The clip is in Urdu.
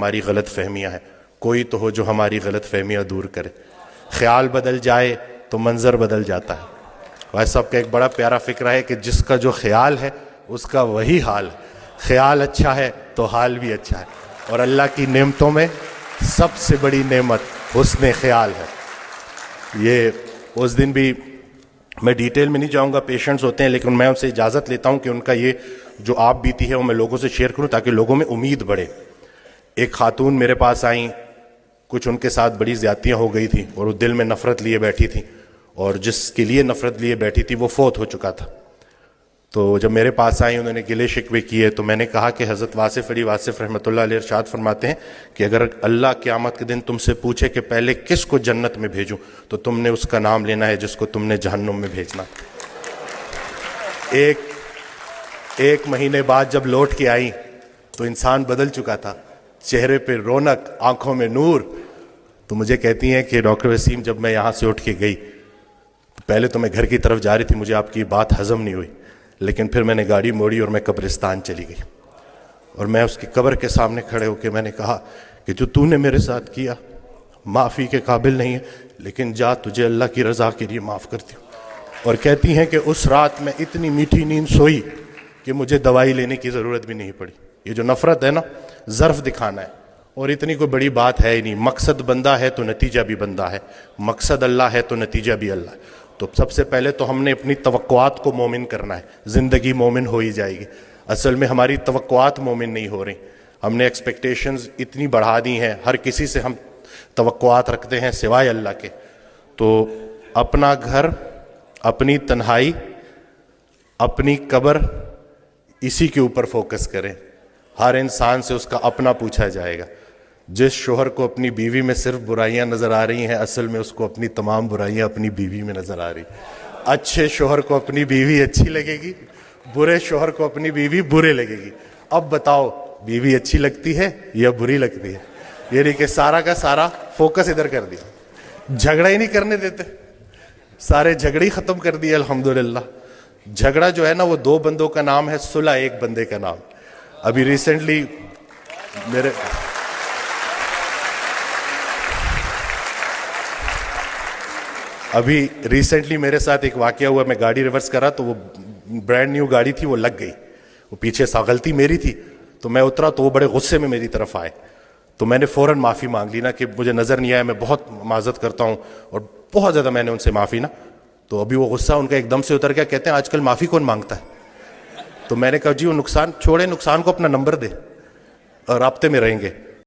ہماری غلط فہمیاں ہیں، کوئی تو ہو جو ہماری غلط فہمیاں دور کرے۔ خیال بدل جائے تو منظر بدل جاتا ہے۔ بھائی صاحب کا ایک بڑا پیارا فکرہ ہے کہ جس کا جو خیال ہے اس کا وہی حال ہے، خیال اچھا ہے تو حال بھی اچھا ہے، اور اللہ کی نعمتوں میں سب سے بڑی نعمت حسن خیال ہے۔ یہ اس دن بھی میں ڈیٹیل میں نہیں جاؤں گا، پیشنٹس ہوتے ہیں، لیکن میں ان سے اجازت لیتا ہوں کہ ان کا یہ جو آپ بیتی ہے وہ میں لوگوں سے شیئر کروں تاکہ لوگوں میں امید بڑھے۔ ایک خاتون میرے پاس آئیں، کچھ ان کے ساتھ بڑی زیادتیاں ہو گئی تھیں اور وہ دل میں نفرت لیے بیٹھی تھیں، اور جس کے لیے نفرت لیے بیٹھی تھی وہ فوت ہو چکا تھا۔ تو جب میرے پاس آئیں انہوں نے گلے شکوے کیے، تو میں نے کہا کہ حضرت واصف علی واصف رحمۃ اللہ علیہ ارشاد فرماتے ہیں کہ اگر اللہ قیامت کے دن تم سے پوچھے کہ پہلے کس کو جنت میں بھیجوں تو تم نے اس کا نام لینا ہے جس کو تم نے جہنم میں بھیجنا۔ ایک مہینے بعد جب لوٹ کے آئیں تو انسان بدل چکا تھا، چہرے پہ رونق، آنکھوں میں نور۔ تو مجھے کہتی ہیں کہ ڈاکٹر وسیم جب میں یہاں سے اٹھ کے گئی، پہلے تو میں گھر کی طرف جا رہی تھی، مجھے آپ کی بات ہضم نہیں ہوئی، لیکن پھر میں نے گاڑی موڑی اور میں قبرستان چلی گئی، اور میں اس کی قبر کے سامنے کھڑے ہو کے میں نے کہا کہ جو تو نے میرے ساتھ کیا معافی کے قابل نہیں ہے، لیکن جا تجھے اللہ کی رضا کے لیے معاف کرتی ہوں۔ اور کہتی ہیں کہ اس رات میں اتنی میٹھی نیند سوئی کہ مجھے دوائی لینے کی ضرورت بھی نہیں پڑی۔ یہ جو نفرت ہے نا، ظرف دکھانا ہے، اور اتنی کوئی بڑی بات ہے ہی نہیں۔ مقصد بندہ ہے تو نتیجہ بھی بندہ ہے، مقصد اللہ ہے تو نتیجہ بھی اللہ ہے۔ تو سب سے پہلے تو ہم نے اپنی توقعات کو مومن کرنا ہے، زندگی مومن ہو ہی جائے گی۔ اصل میں ہماری توقعات مومن نہیں ہو رہی، ہم نے ایکسپیکٹیشنز اتنی بڑھا دی ہیں، ہر کسی سے ہم توقعات رکھتے ہیں سوائے اللہ کے۔ تو اپنا گھر، اپنی تنہائی، اپنی قبر، اسی کے اوپر فوکس کریں۔ ہر انسان سے اس کا اپنا پوچھا جائے گا۔ جس شوہر کو اپنی بیوی میں صرف برائیاں نظر آ رہی ہیں، اصل میں اس کو اپنی تمام برائیاں اپنی بیوی میں نظر آ رہی۔ اچھے شوہر کو اپنی بیوی اچھی لگے گی، برے شوہر کو اپنی بیوی برے لگے گی۔ اب بتاؤ بیوی اچھی لگتی ہے یا بری لگتی ہے؟ یہ نہیں کہ سارا کا سارا فوکس ادھر کر دیا، جھگڑا ہی نہیں کرنے دیتے، سارے جھگڑے ہی ختم کر دیے الحمدللہ۔ جھگڑا جو ہے نا وہ دو بندوں کا نام ہے، صلح ایک بندے کا نام۔ ابھی ریسنٹلی میرے ساتھ ایک واقعہ ہوا، میں گاڑی ریورس کرا تو وہ برانڈ نیو گاڑی تھی، وہ لگ گئی، وہ پیچھے سا غلطی میری تھی، تو میں اترا تو وہ بڑے غصے میں میری طرف آئے، تو میں نے فوراً معافی مانگ لی نا کہ مجھے نظر نہیں آیا، میں بہت معذرت کرتا ہوں، اور بہت زیادہ میں نے ان سے معافی نا۔ تو ابھی وہ غصہ ان کا ایک دم سے اتر گیا، کہتے ہیں آج کل معافی کون مانگتا ہے؟ تو میں نے کہا جی وہ نقصان چھوڑے، نقصان کو اپنا نمبر دے اور رابطے میں رہیں گے۔